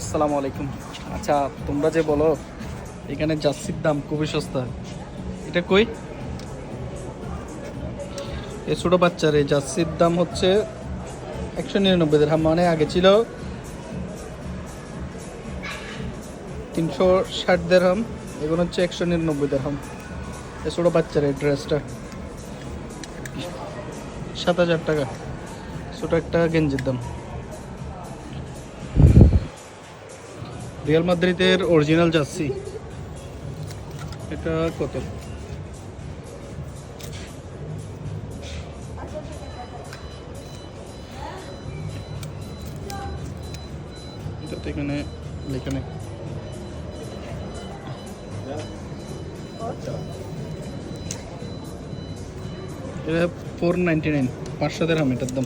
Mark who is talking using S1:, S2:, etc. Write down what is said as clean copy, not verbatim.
S1: আসসালামু আলাইকুম। আচ্ছা, তোমরা যে বলো এখানে জার্সির দাম খুবই সস্তা, এটা কই? এই ছোটো বাচ্চার এই জার্সির দাম হচ্ছে 199 দিরহাম, মানে আগে ছিল 360 দিরহাম, এখন হচ্ছে 199 দিরহাম। এই ছোটো বাচ্চার এই ড্রেসটা 7,000 টাকা, ছোটো একটা গেঞ্জির দাম। রিয়াল মাদ্রিদের অরিজিনাল জার্সি, এটা কত? এটা তো এখানে লেখা নেই। এটা 499, 500 দিরহাম এটার দাম।